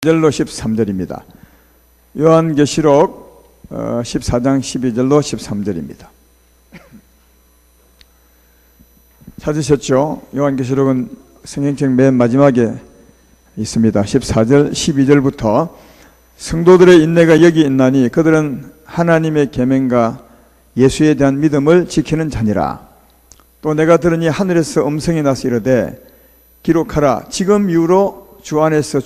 12절로 13절입니다. 요한계시록 14장 12절로 13절입니다. 찾으셨죠? 요한계시록은 성경책 맨 마지막에 있습니다. 14절 12절부터 성도들의 인내가 여기 있나니 그들은 하나님의 계명과 예수에 대한 믿음을 지키는 자니라. 또 내가 들으니 하늘에서 음성이 나서 이르되 기록하라. 지금 이후로 주 안에서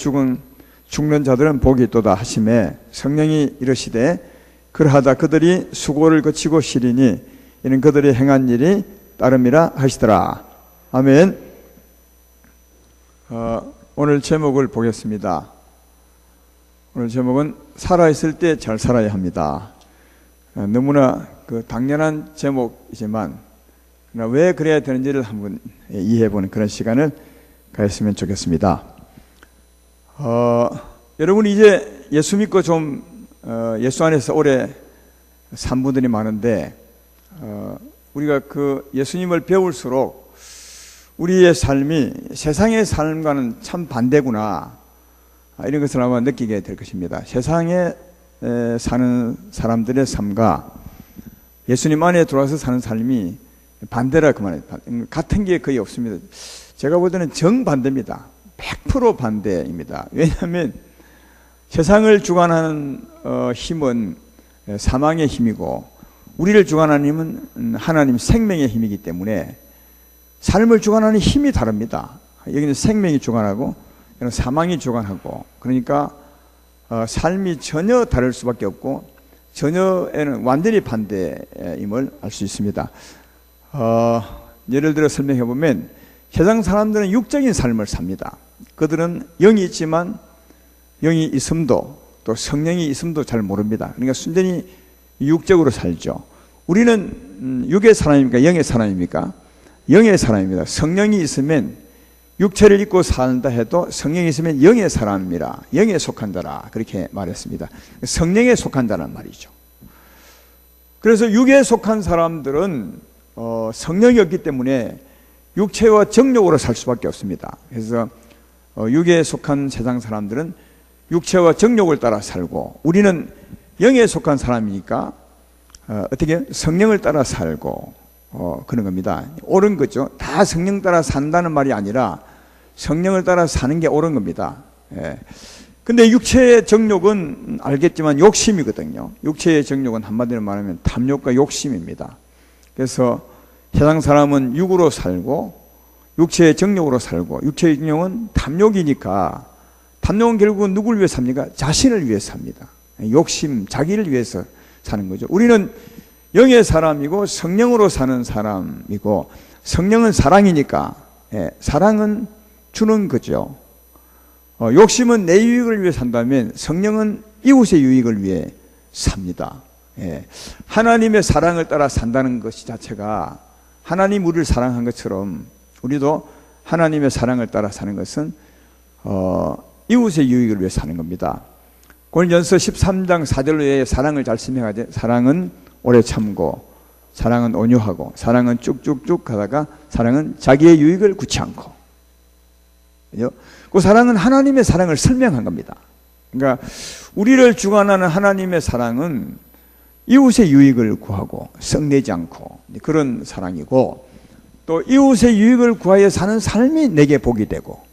죽는 자들은 복이 있도다 하시매 성령이 이르시되 그러하다 그들이 수고를 거치고 쉬리니 이는 그들이 행한 일이 따름이라 하시더라. 아멘. 오늘 제목을 보겠습니다. 오늘 제목은 살아있을 때 잘 살아야 합니다. 너무나 당연한 제목이지만 왜 그래야 되는지를 한번 이해해보는 그런 시간을 가졌으면 좋겠습니다. 여러분 이제 예수 믿고 좀 예수 안에서 오래 산 분들이 많은데 우리가 예수님을 배울수록 우리의 삶이 세상의 삶과는 참 반대구나 이런 것을 아마 느끼게 될 것입니다. 세상에 사는 사람들의 삶과 예수님 안에 들어와서 사는 삶이 반대라 그 말이에요. 같은 게 거의 없습니다. 제가 볼 때는 정반대입니다. 100% 반대입니다. 왜냐하면 세상을 주관하는 힘은 사망의 힘이고 우리를 주관하는 힘은 하나님 생명의 힘이기 때문에 삶을 주관하는 힘이 다릅니다. 여기는 생명이 주관하고 여기는 사망이 주관하고 그러니까 삶이 전혀 다를 수밖에 없고 전혀에는 완전히 반대임을 알 수 있습니다. 예를 들어 설명해 보면 세상 사람들은 육적인 삶을 삽니다. 그들은 영이 있지만 영이 있음도 또 성령이 있음도 잘 모릅니다. 그러니까 순전히 육적으로 살죠. 우리는 육의 사람입니까? 영의 사람입니까? 영의 사람입니다. 성령이 있으면 육체를 입고 산다 해도 성령이 있으면 영의 사람이라 영에 속한 자라 그렇게 말했습니다. 성령에 속한 자란 말이죠. 그래서 육에 속한 사람들은 성령이 없기 때문에 육체와 정욕으로 살 수밖에 없습니다. 그래서 육에 속한 세상 사람들은 육체와 정욕을 따라 살고 우리는 영에 속한 사람이니까 어떻게 성령을 따라 살고 그런 겁니다. 옳은 거죠. 다 성령 따라 산다는 말이 아니라 성령을 따라 사는 게 옳은 겁니다. 근데 육체의 정욕은 알겠지만 욕심이거든요. 육체의 정욕은 한마디로 말하면 탐욕과 욕심입니다. 그래서 세상 사람은 육으로 살고 육체의 정욕으로 살고 육체의 정욕은 탐욕이니까 탐욕은 결국은 누구를 위해 삽니까? 자신을 위해 삽니다. 욕심, 자기를 위해서 사는 거죠. 우리는 영의 사람이고 성령으로 사는 사람이고 성령은 사랑이니까 사랑은 주는 거죠. 욕심은 내 유익을 위해 산다면 성령은 이웃의 유익을 위해 삽니다. 하나님의 사랑을 따라 산다는 것 자체가 하나님 우리를 사랑한 것처럼 우리도 하나님의 사랑을 따라 사는 것은 이웃의 유익을 위해 사는 겁니다. 고린도전서 13장 4절로의 사랑을 잘 설명하되 사랑은 오래 참고 사랑은 온유하고 사랑은 쭉쭉쭉 가다가 사랑은 자기의 유익을 구치 않고 그 사랑은 하나님의 사랑을 설명한 겁니다. 그러니까 우리를 주관하는 하나님의 사랑은 이웃의 유익을 구하고 썩내지 않고 그런 사랑이고 또 이웃의 유익을 구하여 사는 삶이 내게 복이 되고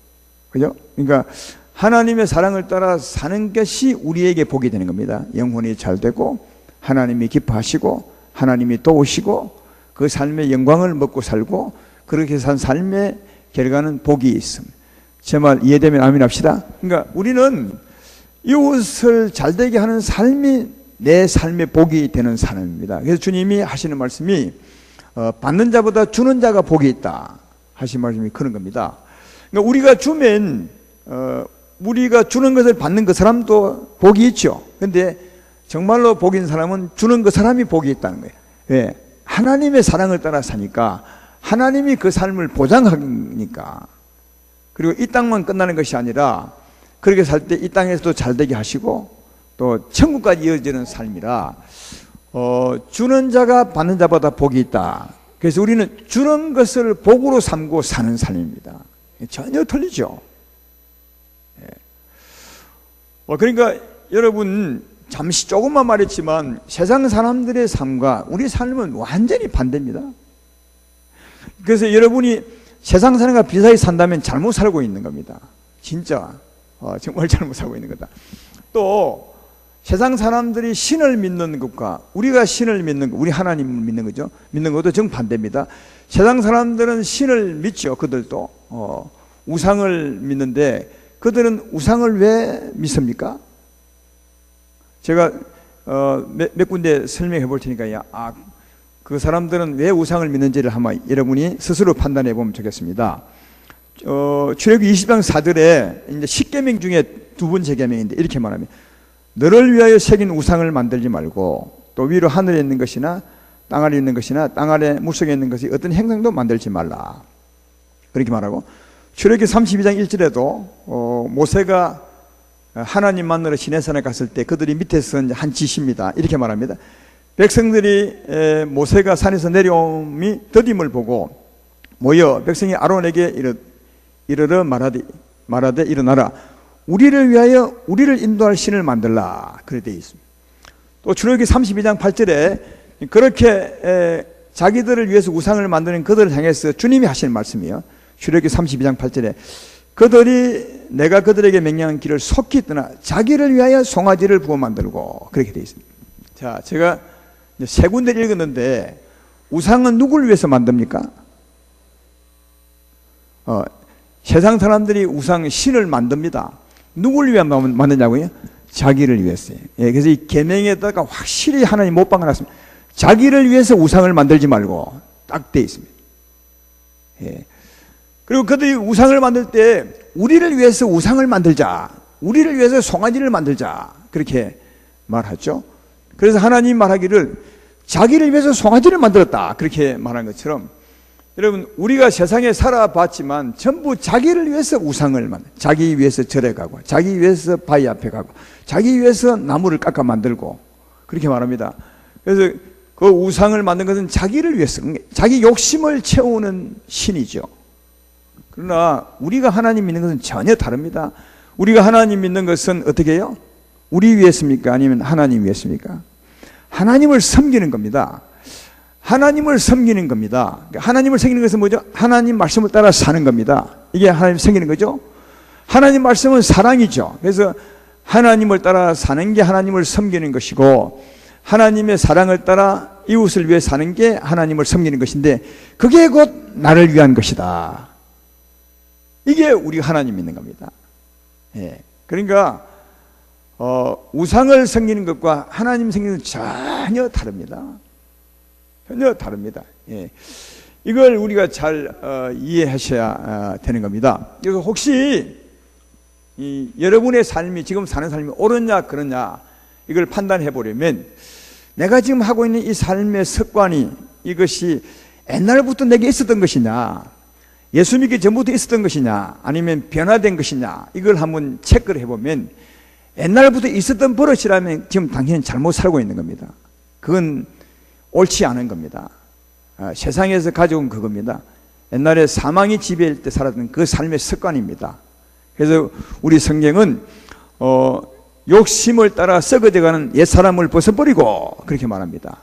그죠? 그러니까 하나님의 사랑을 따라 사는 것이 우리에게 복이 되는 겁니다. 영혼이 잘 되고 하나님이 기뻐하시고 하나님이 도우시고 그 삶의 영광을 먹고 살고 그렇게 산 삶의 결과는 복이 있습니다. 제 말 이해되면 아멘 합시다. 그러니까 우리는 이웃을 잘되게 하는 삶이 내 삶의 복이 되는 사람입니다. 그래서 주님이 하시는 말씀이 받는 자보다 주는 자가 복이 있다 하신 말씀이 그런 겁니다. 그러니까 우리가 주면 우리가 주는 것을 받는 그 사람도 복이 있죠. 그런데 정말로 복인 사람은 주는 그 사람이 복이 있다는 거예요. 왜? 하나님의 사랑을 따라 사니까 하나님이 그 삶을 보장하니까. 그리고 이 땅만 끝나는 것이 아니라 그렇게 살 때 이 땅에서도 잘되게 하시고 또 천국까지 이어지는 삶이라 주는 자가 받는 자보다 복이 있다. 그래서 우리는 주는 것을 복으로 삼고 사는 삶입니다. 전혀 틀리죠. 그러니까 여러분 잠시 조금만 말했지만 세상 사람들의 삶과 우리 삶은 완전히 반대입니다. 그래서 여러분이 세상 사람과 비슷하게 산다면 잘못 살고 있는 겁니다. 진짜 정말 잘못 살고 있는 거다. 또 세상 사람들이 신을 믿는 것과 우리가 신을 믿는 것, 우리 하나님을 믿는 거죠. 믿는 것도 정반대입니다. 세상 사람들은 신을 믿죠. 그들도 우상을 믿는데 그들은 우상을 왜 믿습니까? 제가 몇 군데 설명해 볼 테니까 그 사람들은 왜 우상을 믿는지를 한번 여러분이 스스로 판단해 보면 좋겠습니다. 출애굽기 20장 4절에 이제 10계명 중에 두 번째 계명인데 이렇게 말합니다. 너를 위하여 새긴 우상을 만들지 말고 또 위로 하늘에 있는 것이나 땅 아래 있는 것이나 땅 아래 물속에 있는 것이 어떤 행성도 만들지 말라. 그렇게 말하고 출애굽기 32장 1절에도 모세가 하나님 만나러 시내산에 갔을 때 그들이 밑에서 한 짓입니다. 이렇게 말합니다. 백성들이 모세가 산에서 내려옴이 더딤을 보고 모여 백성이 아론에게 이르러 말하되 일어나라. 우리를 위하여 우리를 인도할 신을 만들라. 그렇게 되어 있습니다. 또 출애굽기 32장 8절에 그렇게 자기들을 위해서 우상을 만드는 그들을 향해서 주님이 하시는 말씀이에요. 출애굽기 32장 8절에 그들이 내가 그들에게 명령한 길을 속히 떠나 자기를 위하여 송아지를 부어 만들고 그렇게 되어 있습니다. 자, 제가 세 군데를 읽었는데 우상은 누구를 위해서 만듭니까? 세상 사람들이 우상 신을 만듭니다. 누구를 위해 만드냐고요? 자기를 위해서요. 그래서 이 계명에다가 확실히 하나님 못 박아놨습니다. 자기를 위해서 우상을 만들지 말고 딱 되어 있습니다. 그리고 그들이 우상을 만들 때 우리를 위해서 우상을 만들자, 우리를 위해서 송아지를 만들자 그렇게 말하죠. 그래서 하나님 말하기를 자기를 위해서 송아지를 만들었다 그렇게 말한 것처럼 여러분 우리가 세상에 살아봤지만 전부 자기를 위해서 우상을 만들고 자기 위해서 절에 가고 자기 위해서 바위 앞에 가고 자기 위해서 나무를 깎아 만들고 그렇게 말합니다. 그래서 그 우상을 만든 것은 자기를 위해서 자기 욕심을 채우는 신이죠. 그러나 우리가 하나님 믿는 것은 전혀 다릅니다. 우리가 하나님 믿는 것은 어떻게 해요? 우리 위해서입니까? 아니면 하나님 위해서입니까? 하나님을 섬기는 겁니다. 하나님을 섬기는 겁니다. 하나님을 섬기는 것은 뭐죠? 하나님 말씀을 따라 사는 겁니다. 이게 하나님 섬기는 거죠. 하나님 말씀은 사랑이죠. 그래서 하나님을 따라 사는 게 하나님을 섬기는 것이고 하나님의 사랑을 따라 이웃을 위해 사는 게 하나님을 섬기는 것인데 그게 곧 나를 위한 것이다. 이게 우리가 하나님 믿는 겁니다. 그러니까 우상을 섬기는 것과 하나님 섬기는 것은 전혀 다릅니다. 전혀 다릅니다. 이걸 우리가 잘 이해하셔야 되는 겁니다. 그래서 혹시 여러분의 삶이 지금 사는 삶이 옳으냐 그러냐 이걸 판단해 보려면 내가 지금 하고 있는 이 삶의 습관이 이것이 옛날부터 내게 있었던 것이냐 예수 믿기 전부터 있었던 것이냐 아니면 변화된 것이냐 이걸 한번 체크를 해보면 옛날부터 있었던 버릇이라면 지금 당신은 잘못 살고 있는 겁니다. 그건 옳지 않은 겁니다. 세상에서 가져온 그겁니다. 옛날에 사망이 지배할 때 살았던 그 삶의 습관입니다. 그래서 우리 성경은 욕심을 따라 썩어져가는 옛사람을 벗어버리고 그렇게 말합니다.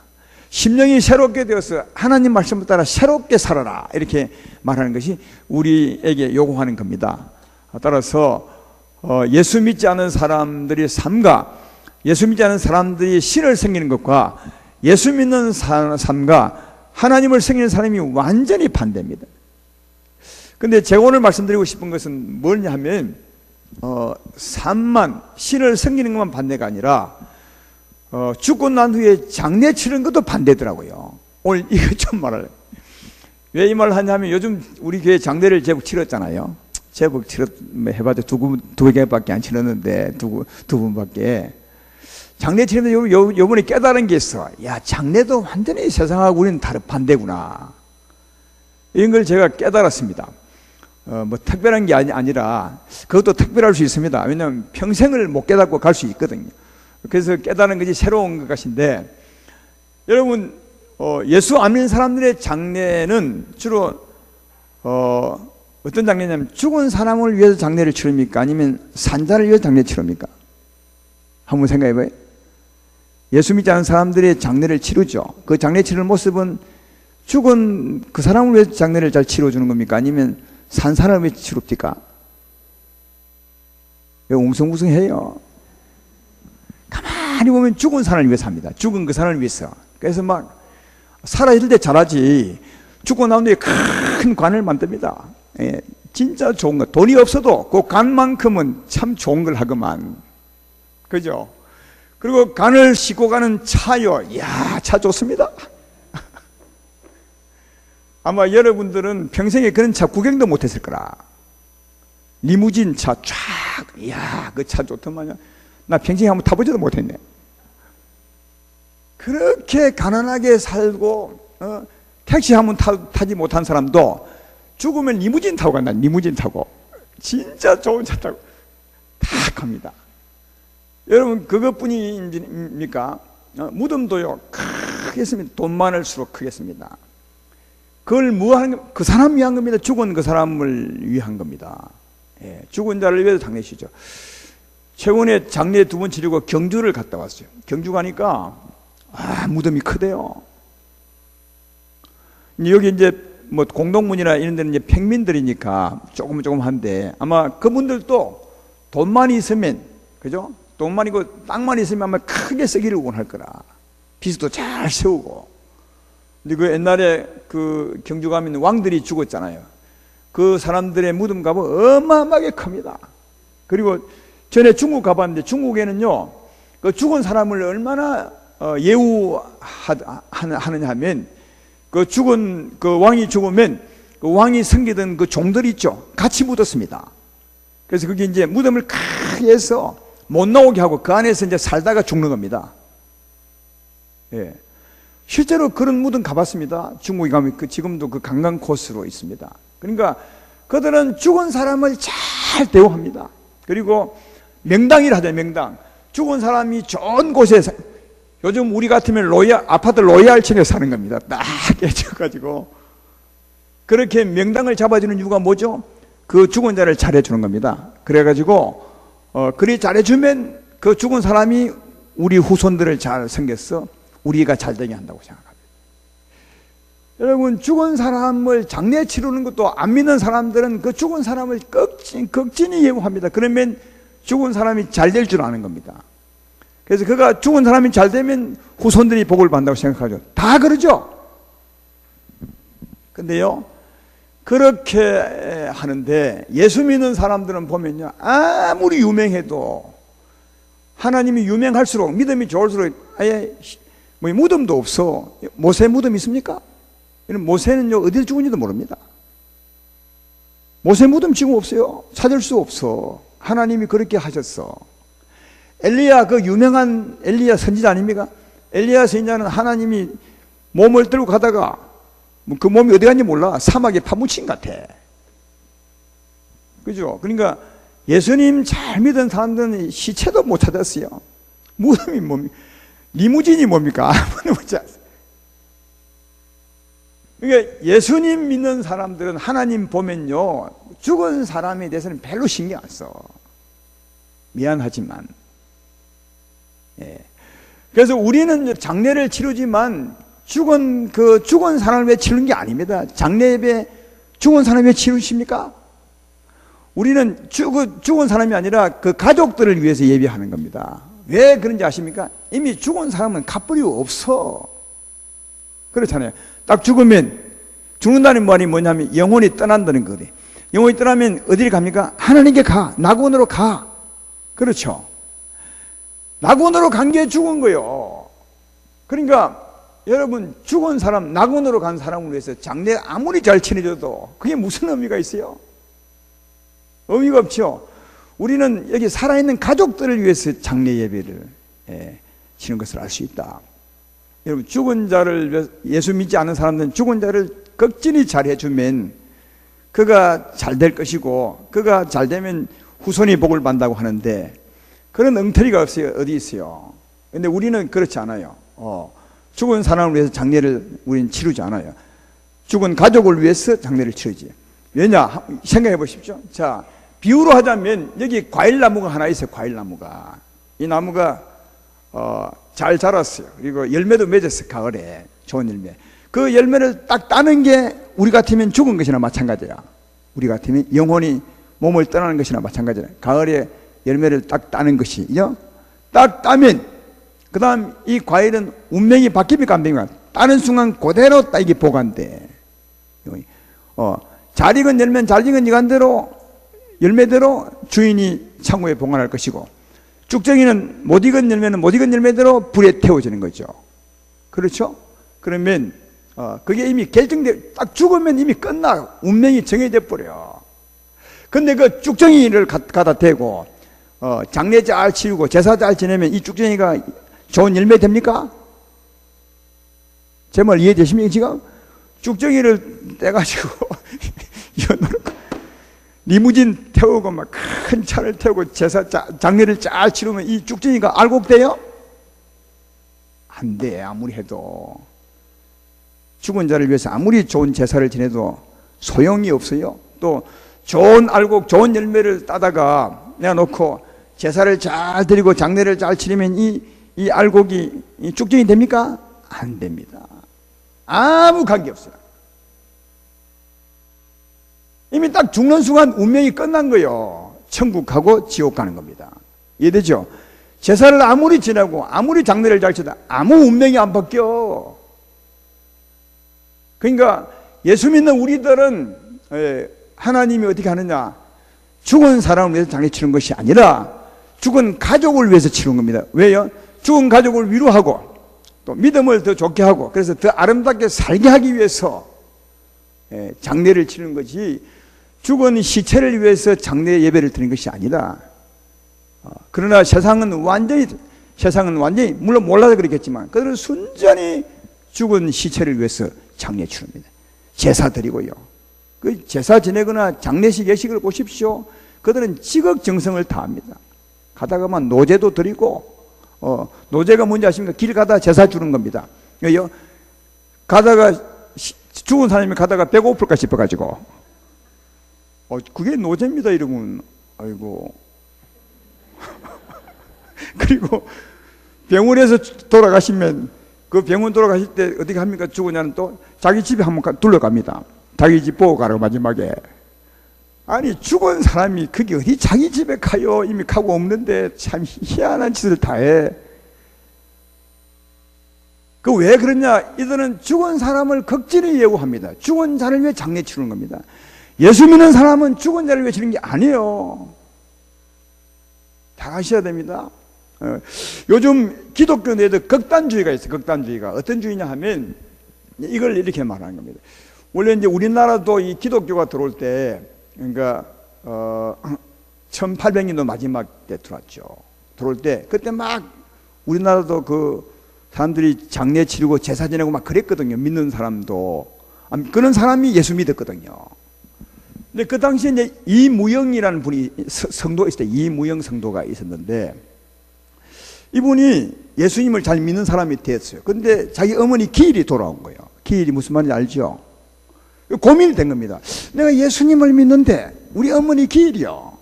심령이 새롭게 되어서 하나님 말씀을 따라 새롭게 살아라 이렇게 말하는 것이 우리에게 요구하는 겁니다. 따라서 예수 믿지 않은 사람들의 삶과 예수 믿지 않은 사람들이 신을 섬기는 것과 예수 믿는 삶과 하나님을 섬기는 사람이 완전히 반대입니다. 그런데 제가 오늘 말씀드리고 싶은 것은 뭐냐 하면 삶만 신을 섬기는 것만 반대가 아니라 죽고 난 후에 장례 치르는 것도 반대더라고요. 오늘 이거 좀 말할래요. 왜 이 말을 하냐면 요즘 우리 교회 장례를 제법 치렀잖아요. 제법 해봤자 두 개밖에 안 치렀는데 두 분밖에. 장례 치르는데 요번에 깨달은 게 있어. 야, 장례도 완전히 세상하고 우리는 반대구나. 이런 걸 제가 깨달았습니다. 뭐 특별한 게 아니라 그것도 특별할 수 있습니다. 왜냐하면 평생을 못 깨닫고 갈 수 있거든요. 그래서 깨달은 것이 새로운 것 같은데 여러분 예수 안 믿는 사람들의 장례는 주로 어떤 장례냐면 죽은 사람을 위해서 장례를 치릅니까? 아니면 산자를 위해서 장례를 치릅니까? 한번 생각해봐요. 예수 믿지 않은 사람들의 장례를 치르죠. 그 장례 치르는 모습은 죽은 그 사람을 위해 장례를 잘 치러주는 겁니까? 아니면 산 사람을 위해 치릅니까? 왜 웅성웅성해요? 가만히 보면 죽은 사람을 위해서 합니다. 죽은 그 사람을 위해서. 그래서 막 살아있을 때 잘하지, 죽고 나온 뒤에 큰 관을 만듭니다. 예, 진짜 좋은 거. 돈이 없어도 그 관만큼은 참 좋은 걸 하구만. 그죠? 그리고 관을 싣고 가는 차요. 이야, 차 좋습니다. 아마 여러분들은 평생에 그런 차 구경도 못했을 거라. 리무진 차 쫙, 이야, 그 차 좋더만요. 나 평생에 한번 타보지도 못했네. 그렇게 가난하게 살고 택시 한번 타지 못한 사람도 죽으면 리무진 타고 간다. 리무진 타고 진짜 좋은 차 타고 다 갑니다. 여러분 그것뿐입니까? 무덤도요 크겠습니다. 돈 많을수록 크겠습니다. 그걸 그 사람 위한 겁니다. 죽은 그 사람을 위한 겁니다. 예, 죽은 자를 위해서 장례시죠. 최근에 장례 2번 치르고 경주를 갔다 왔어요. 경주 가니까 무덤이 크대요. 여기 이제 뭐 공동문이나 이런 데는 이제 평민들이니까 조금 한데 아마 그분들도 돈만 있으면, 그죠? 돈만 있고 땅만 있으면 아마 크게 쓰기를 원할 거라. 빚도 잘 세우고. 근데 그 옛날에 그 경주 가면 왕들이 죽었잖아요. 그 사람들의 무덤 값은 어마어마하게 큽니다. 그리고 전에 중국 가봤는데 중국에는요, 그 죽은 사람을 얼마나 예우하느냐 하면, 그 죽은 그 왕이 죽으면 그 왕이 섬기던 그 종들 있죠, 같이 묻었습니다. 그래서 그게 이제 무덤을 크게 해서 못 나오게 하고 그 안에서 이제 살다가 죽는 겁니다. 예. 실제로 그런 무덤 가봤습니다. 중국에 가면 지금도 그 관광 코스로 있습니다. 그러니까 그들은 죽은 사람을 잘 대우합니다. 그리고 명당이라 하죠, 명당. 죽은 사람이 좋은 곳에, 요즘 우리 같으면 아파트 로얄층에 사는 겁니다. 딱 깨져가지고. 그렇게 명당을 잡아주는 이유가 뭐죠? 그 죽은 자를 잘해주는 겁니다. 그래가지고, 그리 잘해주면 그 죽은 사람이 우리 후손들을 잘 섬겨서 우리가 잘 되게 한다고 생각합니다. 여러분, 죽은 사람을 장례 치르는 것도 안 믿는 사람들은 그 죽은 사람을 극진히 예우합니다. 그러면 죽은 사람이 잘 될 줄 아는 겁니다. 그래서 그가 죽은 사람이 잘 되면 후손들이 복을 받는다고 생각하죠. 다 그러죠. 근데요, 그렇게 하는데 예수 믿는 사람들은 보면요, 아무리 유명해도 하나님이 유명할수록, 믿음이 좋을수록 아예 뭐 무덤도 없어. 모세 무덤 있습니까? 모세는요 어디에 죽은지도 모릅니다. 모세 무덤 지금 없어요. 찾을 수 없어. 하나님이 그렇게 하셨어. 엘리야, 그 유명한 엘리야 선지자 아닙니까? 엘리야 선지자는 하나님이 몸을 들고 가다가 그 몸이 어디 갔는지 몰라. 사막에 파묻힌 것 같아. 그죠? 그러니까 예수님 잘 믿은 사람들은 시체도 못 찾았어요. 무덤이 뭡니까? 리무진이 뭡니까? 아무나 못 찾았어요. 그러니까 예수님 믿는 사람들은 하나님 보면요, 죽은 사람에 대해서는 별로 신경 안 써. 미안하지만. 예. 그래서 우리는 장례를 치르지만 죽은 사람을 왜 치르는 게 아닙니다. 장례 예배 죽은 사람을 왜 치르십니까? 우리는 죽은 사람이 아니라 그 가족들을 위해서 예배하는 겁니다. 왜 그런지 아십니까? 이미 죽은 사람은 갚을 이유 없어. 그렇잖아요. 딱 죽는다는 말이 뭐냐면 영혼이 떠난다는 거거든요. 영혼이 떠나면 어디를 갑니까? 하나님께 가. 낙원으로 가. 그렇죠. 낙원으로 간 게 죽은 거예요. 그러니까 여러분, 죽은 사람, 낙원으로 간 사람을 위해서 장례 아무리 잘 치러줘도 그게 무슨 의미가 있어요? 의미가 없죠. 우리는 여기 살아있는 가족들을 위해서 장례 예배를 치는 것을 알 수 있다. 여러분, 죽은 자를, 예수 믿지 않는 사람들은 죽은 자를 극진히 잘해주면 그가 잘 될 것이고, 그가 잘 되면 후손이 복을 받는다고 하는데, 그런 엉터리가 없어요. 어디 있어요? 근데 우리는 그렇지 않아요. 죽은 사람을 위해서 장례를 우리는 치르지 않아요. 죽은 가족을 위해서 장례를 치르지. 왜냐? 생각해 보십시오. 자, 비유로 하자면 여기 과일나무가 하나 있어요. 과일나무가. 이 나무가 잘 자랐어요. 그리고 열매도 맺었어요. 가을에 좋은 열매. 그 열매를 딱 따는 게 우리 같으면 죽은 것이나 마찬가지야. 우리 같으면 영혼이 몸을 떠나는 것이나 마찬가지야. 가을에 열매를 딱 따는 것이요. 딱 따면 그 다음 이 과일은 운명이 바뀝니까 안 바뀝니까? 따는 순간 그대로 딱 이게 보관돼. 잘 익은 열매는 잘 익은 이간대로 열매대로 주인이 창고에 보관할 것이고, 쭉정이는 못 익은 열매는 못 익은 열매대로 불에 태워지는 거죠. 그렇죠? 그러면 그게 이미 결정돼, 딱 죽으면 이미 끝나. 운명이 정해져 버려. 근데 그 쭉정이를 갖다 대고 장례 잘 치우고 제사 잘 지내면 이 쭉정이가 좋은 열매 됩니까? 제 말 이해되십니까 지금? 쭉정이를 떼가지고 리무진 태우고 막 큰 차를 태우고 제사 장례를 잘 치르면 이 쭉정이가 알곡돼요? 안 돼. 아무리 해도 죽은 자를 위해서 아무리 좋은 제사를 지내도 소용이 없어요. 또 좋은 알곡, 좋은 열매를 따다가 내놓고 제사를 잘 드리고 장례를 잘 치르면 이 알곡이 이 쭉정이 됩니까? 안 됩니다. 아무 관계 없어요. 이미 딱 죽는 순간 운명이 끝난 거예요. 천국 가고 지옥 가는 겁니다. 이해되죠? 제사를 아무리 지내고 아무리 장례를 잘 치다 아무 운명이 안 바뀌어. 그러니까 예수 믿는 우리들은 하나님이 어떻게 하느냐, 죽은 사람을 위해서 장례 치는 것이 아니라 죽은 가족을 위해서 치는 겁니다. 왜요? 죽은 가족을 위로하고 또 믿음을 더 좋게 하고 그래서 더 아름답게 살게 하기 위해서 장례를 치는 것이, 죽은 시체를 위해서 장례 예배를 드리는 것이 아니라, 그러나 세상은 완전히 물론 몰라서 그렇겠지만 그들은 순전히 죽은 시체를 위해서 장례 치릅니다. 제사 드리고요. 그 제사 지내거나 장례식 예식을 보십시오. 그들은 지극정성을 다합니다. 가다가만 노제도 드리고, 노제가 뭔지 아십니까? 길 가다 제사 주는 겁니다. 가다가 죽은 사람이 가다가 배고플까 싶어가지고, 그게 노제입니다. 이러면 아이고. 그리고 병원에서 돌아가시면 그 병원 돌아가실 때 어떻게 합니까? 죽은 자는 또 자기 집에 한번 둘러갑니다. 자기 집 보고 가라고 마지막에. 아니 죽은 사람이 그게 어디 자기 집에 가요? 이미 가고 없는데 참 희한한 짓을 다 해. 그 왜 그러냐? 이들은 죽은 사람을 극진히 예우합니다. 죽은 자를 위해 장례 치르는 겁니다. 예수 믿는 사람은 죽은 자를 위해 치르는 게 아니에요. 다 아셔야 됩니다. 요즘 기독교 내에도 극단주의가 있어요. 극단주의가 어떤 주의냐 하면 이걸 이렇게 말하는 겁니다. 원래 이제 우리나라도 이 기독교가 들어올 때, 그러니까 1800년도 마지막 때 들어왔죠. 들어올 때 그때 막 우리나라도 그 사람들이 장례 치르고 제사 지내고 막 그랬거든요. 믿는 사람도. 그런 사람이 예수 믿었거든요. 근데 그 당시에 이제 이무영이라는 분이 성도가 있을 때, 이무영 성도가 있었는데, 이분이 예수님을 잘 믿는 사람이 됐어요. 근데 자기 어머니 기일이 돌아온 거예요. 기일이 무슨 말인지 알죠? 고민이 된 겁니다. 내가 예수님을 믿는데 우리 어머니 기일이요.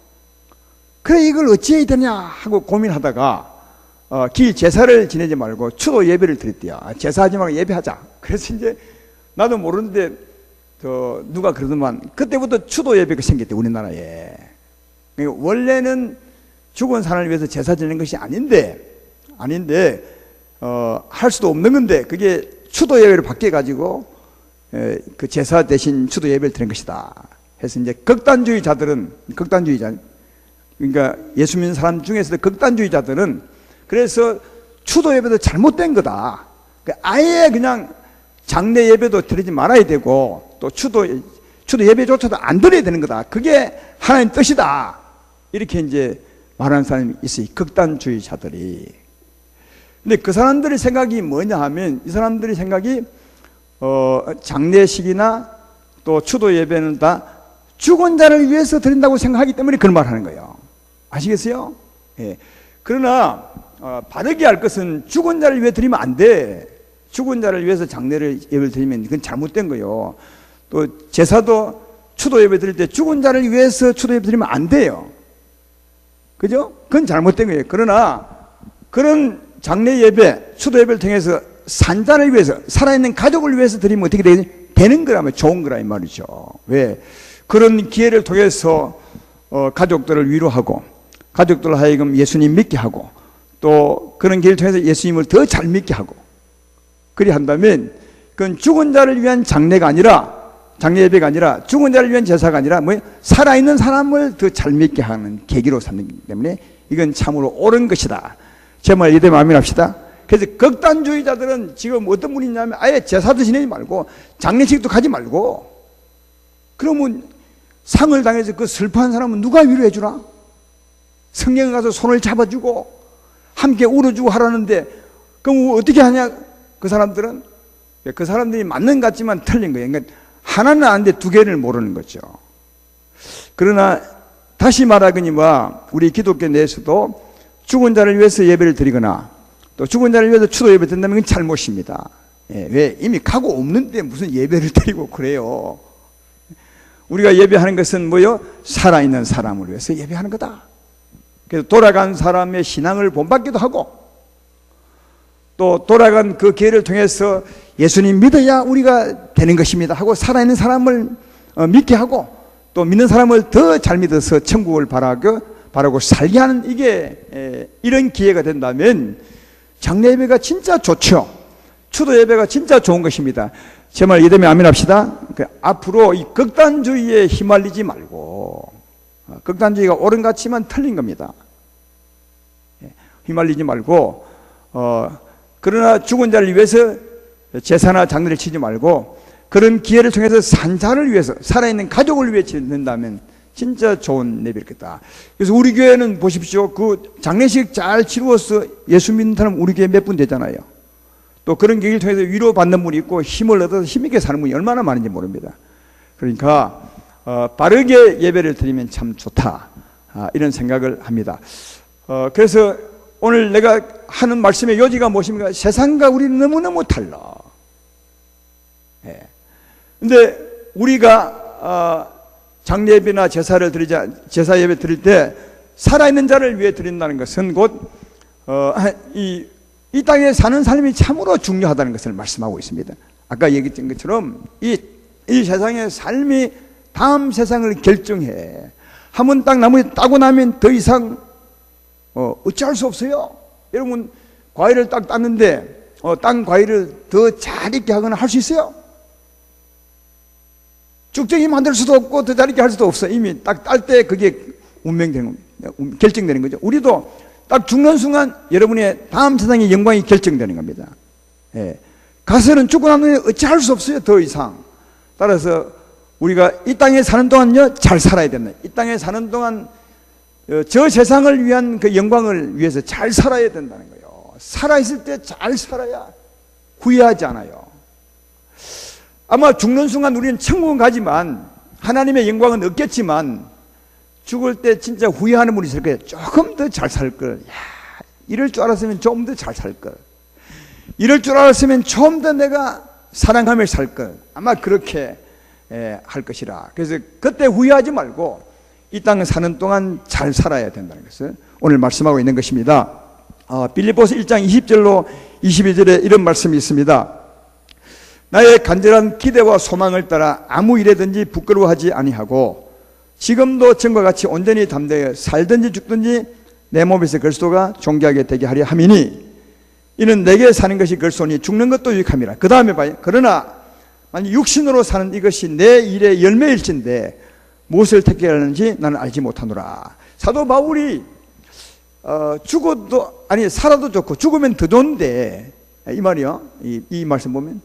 그래 이걸 어찌해야 되냐 하고 고민하다가 기일 제사를 지내지 말고 추도 예배를 드렸대요. 제사하지 말고 예배하자. 그래서 이제 나도 모르는데 누가 그러더만 그때부터 추도 예배가 생겼대, 우리나라에. 그러니까 원래는 죽은 사람을 위해서 제사 지내는 것이 아닌데 할 수도 없는 건데 그게 추도 예배로 바뀌어가지고 그 제사 대신 추도 예배를 드리는 것이다 해서 이제 극단주의자들은, 그러니까 예수 믿는 사람 중에서도 극단주의자들은 그래서 추도 예배도 잘못된 거다. 아예 그냥 장례 예배도 드리지 말아야 되고 또 추도 예배조차도 안 드려야 되는 거다. 그게 하나님 뜻이다. 이렇게 이제 말하는 사람이 있어요. 극단주의자들이. 근데 그 사람들의 생각이 뭐냐 하면, 이 사람들의 생각이 장례식이나 또 추도 예배는 다 죽은 자를 위해서 드린다고 생각하기 때문에 그런 말을 하는 거예요. 아시겠어요? 예. 그러나 바르게 할 것은 죽은 자를 위해 드리면 안 돼. 죽은 자를 위해서 장례를 예배를 드리면 그건 잘못된 거예요. 또 제사도 추도 예배 드릴 때 죽은 자를 위해서 추도 예배 드리면 안 돼요. 그죠? 그건 잘못된 거예요. 그러나 그런 장례 예배, 추도 예배를 통해서 산자를 위해서, 살아있는 가족을 위해서 드리면 어떻게 되는 거라면 좋은 거라 이 말이죠. 왜? 그런 기회를 통해서 가족들을 위로하고, 가족들 하여금 예수님 믿게 하고, 또 그런 기회를 통해서 예수님을 더 잘 믿게 하고, 그리 한다면 그건 죽은 자를 위한 장례가 아니라, 장례 예배가 아니라, 죽은 자를 위한 제사가 아니라 살아있는 사람을 더 잘 믿게 하는 계기로 삼기 때문에 이건 참으로 옳은 것이다. 제 말 이대로 아멘합시다. 그래서 극단주의자들은 지금 어떤 분이 있냐면 아예 제사도 지내지 말고 장례식도 가지 말고, 그러면 상을 당해서 그 슬퍼한 사람은 누가 위로해 주나? 성경에 가서 손을 잡아주고 함께 울어주고 하라는데, 그럼 어떻게 하냐? 그 사람들은, 그 사람들이 맞는 것 같지만 틀린 거예요. 그러니까 하나는 아는데 두 개를 모르는 거죠. 그러나 다시 말하거니와 우리 기독교 내에서도 죽은 자를 위해서 예배를 드리거나 또 죽은 자를 위해서 추도 예배 드린다면 그건 잘못입니다. 왜? 이미 가고 없는데 무슨 예배를 드리고 그래요. 우리가 예배하는 것은 뭐요? 살아있는 사람을 위해서 예배하는 거다. 그래서 돌아간 사람의 신앙을 본받기도 하고, 또 돌아간 그 기회를 통해서 예수님 믿어야 우리가 되는 것입니다 하고 살아있는 사람을 믿게 하고, 또 믿는 사람을 더 잘 믿어서 천국을 바라고 살게 하는, 이게 이런 기회가 된다면 장례 예배가 진짜 좋죠. 추도 예배가 진짜 좋은 것입니다. 제 말 이해되면 아멘 합시다. 앞으로 이 극단주의에 휘말리지 말고, 극단주의가 옳은 것 같지만 틀린 겁니다. 휘말리지 말고, 그러나 죽은 자를 위해서 제사나 장례를 치지 말고 그런 기회를 통해서 산자를 위해서, 살아있는 가족을 위해 치는다면 진짜 좋은 예배겠다. 그래서 우리 교회는 보십시오. 그 장례식 잘 치루어서 예수 믿는 사람 우리 교회 몇 분 되잖아요. 또 그런 계기를 통해서 위로받는 분이 있고 힘을 얻어서 힘있게 사는 분이 얼마나 많은지 모릅니다. 그러니까 바르게 예배를 드리면 참 좋다, 이런 생각을 합니다. 그래서 오늘 내가 하는 말씀의 요지가 무엇입니까? 세상과 우리는 너무너무 달라. 근데 우리가 장례 예배나 제사 예배 드릴 때 살아있는 자를 위해 드린다는 것은 곧 이 땅에 사는 삶이 참으로 중요하다는 것을 말씀하고 있습니다. 아까 얘기했던 것처럼 이 세상의 삶이 다음 세상을 결정해. 한번 딱 나무에 따고 나면 더 이상 어찌할 수 없어요. 여러분, 과일을 딱 땄는데 딴 과일을 더 잘 익게 하거나 할 수 있어요? 쭉정이 만들 수도 없고 더 잘 익게 할 수도 없어요. 이미 딱 딸 때 그게 결정되는 거죠. 우리도 딱 죽는 순간 여러분의 다음 세상의 영광이 결정되는 겁니다. 가서는 죽고 나면 어찌할 수 없어요. 더 이상. 따라서 우리가 이 땅에 사는 동안요 잘 살아야 된다. 이 땅에 사는 동안 저 세상을 위한 그 영광을 위해서 잘 살아야 된다는 거예요. 살아있을 때 잘 살아야 후회하지 않아요. 아마 죽는 순간 우리는 천국은 가지만 하나님의 영광은 얻겠지만 죽을 때 진짜 후회하는 분이 있을 거예요. 조금 더 잘 살 걸. 이럴 줄 알았으면 좀 더 잘 살 걸. 이럴 줄 알았으면 좀 더 내가 사랑하며 살 걸. 아마 그렇게 할 것이라. 그래서 그때 후회하지 말고 이 땅을 사는 동안 잘 살아야 된다는 것을 오늘 말씀하고 있는 것입니다. 빌립보서 1장 20절로 22절에 이런 말씀이 있습니다. 나의 간절한 기대와 소망을 따라 아무 일에든지 부끄러워하지 아니하고 지금도 전과 같이 온전히 담대하여 살든지 죽든지 내 몸에서 그리스도가 존귀하게 되게 하려 함이니 이는 내게 사는 것이 그리스도니 죽는 것도 유익함이라. 그 다음에 봐요. 그러나 만약 육신으로 사는 이것이 내 일의 열매일진데 무엇을 택해야 하는지 나는 알지 못하노라. 사도 바울이 죽어도 아니 살아도 좋고 죽으면 더 좋은데 이 말이요. 이 말씀 보면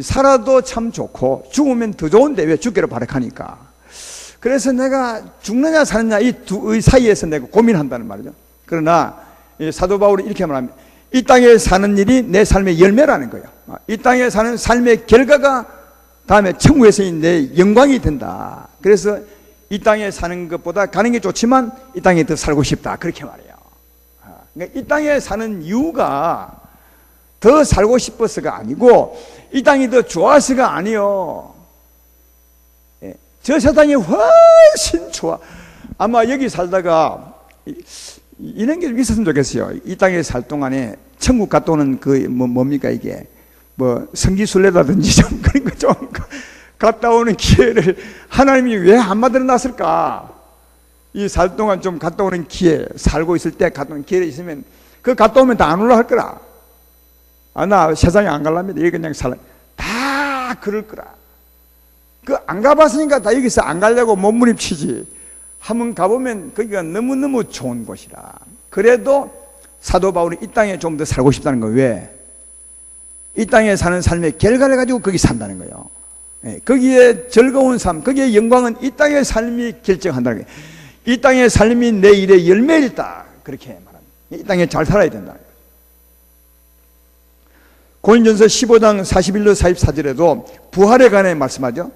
살아도 참 좋고 죽으면 더 좋은데 왜 죽기를 바라하니까. 그래서 내가 죽느냐 사느냐 이 두 사이에서 내가 고민한다는 말이죠. 그러나 사도 바울이 이렇게 말합니다. 이 땅에 사는 일이 내 삶의 열매라는 거예요. 이 땅에 사는 삶의 결과가 다음에 천국에서의 내 영광이 된다. 그래서 이 땅에 사는 것보다 가는 게 좋지만 이 땅에 더 살고 싶다. 그렇게 말해요. 그러니까 이 땅에 사는 이유가 더 살고 싶어서가 아니고 이 땅이 더 좋아서가 아니요. 저 세상이 훨씬 좋아. 아마 여기 살다가 이런 게 좀 있었으면 좋겠어요. 이 땅에 살 동안에 천국 갔다 오는 뭡니까 이게 성지순례라든지 좀 그런 거 좀 갔다 오는 기회를 하나님이 왜 안 만들어 놨을까? 이 살 동안 좀 갔다 오는 기회, 살고 있을 때 갔다 오는 기회 있으면 그 갔다 오면 다 안 올라갈 거라. 나 세상에 안 갈랍니다. 여기 그냥 다 그럴 거라. 그 안 가봤으니까 다 여기서 안 가려고 몸부림치지. 한번 가보면 거기가 너무너무 좋은 곳이라. 그래도 사도 바울이 이 땅에 좀 더 살고 싶다는 거예요. 왜? 이 땅에 사는 삶의 결과를 가지고 거기 산다는 거예요. 거기에 즐거운 삶, 거기에 영광은 이 땅의 삶이 결정한다는 거예요. 이 땅의 삶이 내 일의 열매일 있다. 그렇게 말합니다. 이 땅에 잘 살아야 된다. 고린전서 15장 41절 44절에도 부활에 관해 말씀하죠.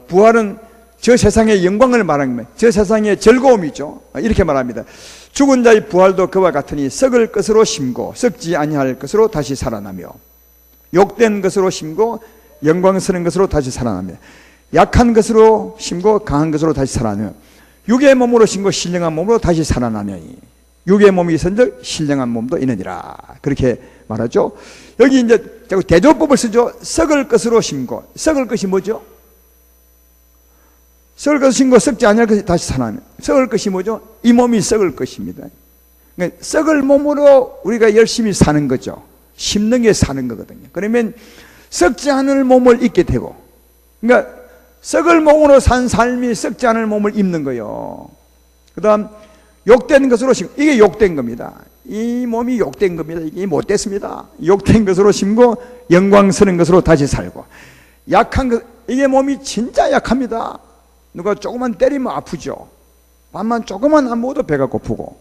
부활은 저 세상의 영광을 말하는 겁니다. 저 세상의 즐거움이죠. 이렇게 말합니다. 죽은 자의 부활도 그와 같으니 썩을 것으로 심고 썩지 아니할 것으로 다시 살아나며 욕된 것으로 심고 영광스러운 것으로 다시 살아나며 약한 것으로 심고 강한 것으로 다시 살아나며 육의 몸으로 심고 신령한 몸으로 다시 살아나느니 육의 몸이 있은즉 신령한 몸도 있느니라. 그렇게 말하죠. 여기 이제 대조법을 쓰죠. 썩을 것으로 심고. 썩을 것이 뭐죠? 썩을 것을 심고 썩지 아니할 것이 다시 살아나며. 썩을 것이 뭐죠? 이 몸이 썩을 것입니다. 그러니까 썩을 몸으로 우리가 열심히 사는 거죠. 심는 게 사는 거거든요. 그러면 썩지 않을 몸을 입게 되고, 그러니까 썩을 몸으로 산 삶이 썩지 않을 몸을 입는 거예요. 그 다음 욕된 것으로 심고, 이게 욕된 겁니다. 이 몸이 욕된 겁니다. 이게 못됐습니다. 욕된 것으로 심고 영광스러운 것으로 다시 살고, 약한 것, 이게 몸이 진짜 약합니다. 누가 조금만 때리면 아프죠. 밥만 조금만 안 먹어도 배가 고프고,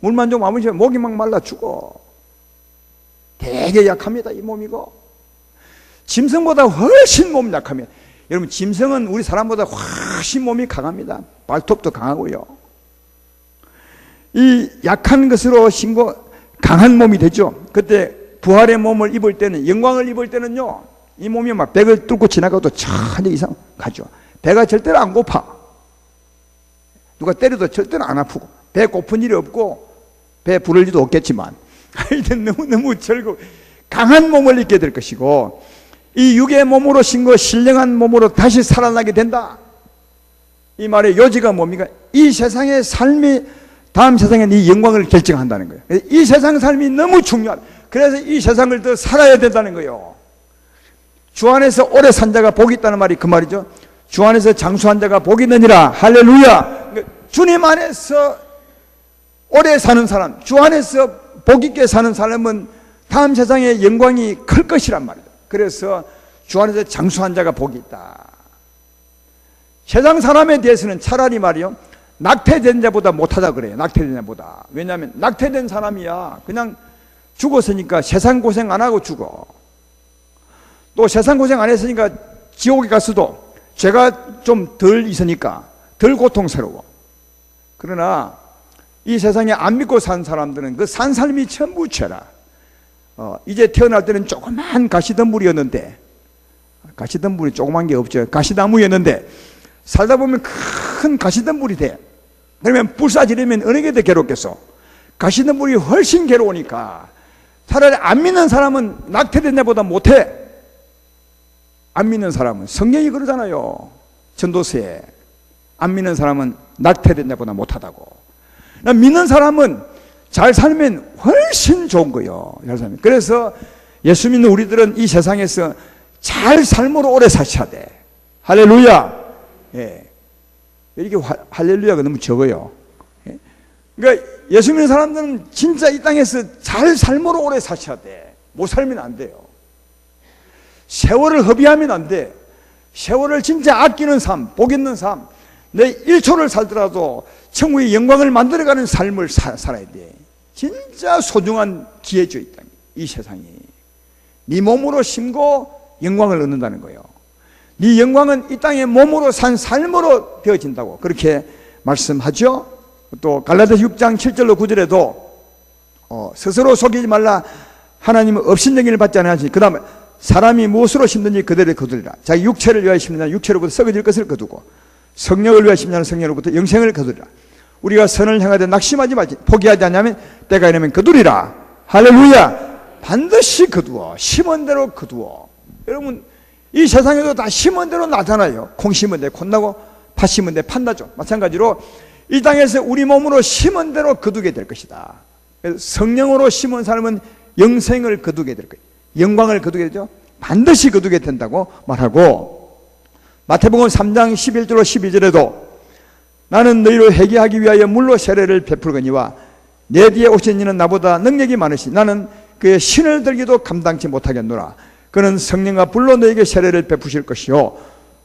물만 좀 안 마시면 목이 막 말라 죽어. 되게 약합니다. 이 몸이고 짐승보다 훨씬 몸 약합니다. 여러분, 짐승은 우리 사람보다 훨씬 몸이 강합니다. 발톱도 강하고요. 이 약한 것으로 심고 강한 몸이 되죠. 그때 부활의 몸을 입을 때는, 영광을 입을 때는요, 이 몸이 막 벽을 뚫고 지나가도 천천히 이상 가죠. 배가 절대로 안 고파. 누가 때려도 절대로 안 아프고, 배 고픈 일이 없고 배 부를 일도 없겠지만 하여튼 너무너무 즐거워 강한 몸을 입게 될 것이고, 이 육의 몸으로 심고 신령한 몸으로 다시 살아나게 된다. 이 말의 요지가 뭡니까? 이 세상의 삶이 다음 세상에 이 영광을 결정한다는 거예요. 이 세상 삶이 너무 중요하다. 그래서 이 세상을 더 살아야 된다는 거예요. 주 안에서 오래 산 자가 복이 있다는 말이 그 말이죠. 주 안에서 장수한 자가 복이 있느니라. 할렐루야. 주님 안에서 오래 사는 사람, 주 안에서 복 있게 사는 사람은 다음 세상의 영광이 클 것이란 말이죠. 그래서 주 안에서 장수한 자가 복이 있다. 세상 사람에 대해서는 차라리 말이요, 낙태된 자보다 못하다 그래요. 낙태된 자보다. 왜냐하면 낙태된 사람이야 그냥 죽었으니까 세상 고생 안 하고 죽어. 또 세상 고생 안 했으니까 지옥에 갔어도 죄가 좀 덜 있으니까 덜 고통스러워. 그러나 이 세상에 안 믿고 산 사람들은 그 산 삶이 전부 죄라. 이제 태어날 때는 조그만 가시덤불이었는데, 가시덤불이 조그만 게 없죠. 가시나무였는데 살다 보면 큰 가시덤불이 돼. 그러면 불사지르면 어느 게 더 괴롭겠어? 가시덤불이 훨씬 괴로우니까 차라리 안 믿는 사람은 낙태된 자보다 못해. 안 믿는 사람은, 성경이 그러잖아요. 전도서에 안 믿는 사람은 낙태된 자보다 못하다고. 믿는 사람은 잘 살면 훨씬 좋은 거예요. 잘 살면. 그래서 예수 믿는 우리들은 이 세상에서 잘 삶으로 오래 사셔야 돼. 할렐루야. 예. 이렇게 할렐루야가 너무 적어요. 예. 그러니까 예수 믿는 사람들은 진짜 이 땅에서 잘 삶으로 오래 사셔야 돼. 못 살면 안 돼요. 세월을 허비하면 안 돼. 세월을 진짜 아끼는 삶, 복 있는 삶. 내 1초를 살더라도 천국의 영광을 만들어가는 삶을 살아야 돼. 진짜 소중한 기회죠, 이 세상이. 네 몸으로 심고 영광을 얻는다는 거예요. 네 영광은 이 땅에 몸으로 산 삶으로 되어진다고 그렇게 말씀하죠. 또 갈라디아서 6장 7절로 9절에도 스스로 속이지 말라. 하나님은 업신여김을 받지 않으시니, 그 다음에 사람이 무엇으로 심든지 그대로 거두리라. 자기 육체를 위하여 심는 자는 육체로부터 썩어질 것을 거두고, 성령을 위하여 심는 자는 성령으로부터 영생을 거두리라. 우리가 선을 향하되 낙심하지 말지. 포기하지 않으면 때가 이르면 거두리라. 할렐루야. 반드시 거두어. 심은 대로 거두어. 여러분, 이 세상에도 다 심은 대로 나타나요. 콩 심은 데 콩나고 팥 심은 데 판다죠. 마찬가지로 이 땅에서 우리 몸으로 심은 대로 거두게 될 것이다. 성령으로 심은 사람은 영생을 거두게 될 거예요. 영광을 거두게 되죠. 반드시 거두게 된다고 말하고, 마태복음 3장 11절로 12절에도 나는 너희를 회개하기 위하여 물로 세례를 베풀거니와 내 뒤에 오신 이는 나보다 능력이 많으시 나는 그의 신을 들기도 감당치 못하겠노라. 그는 성령과 불로 너에게 세례를 베푸실 것이요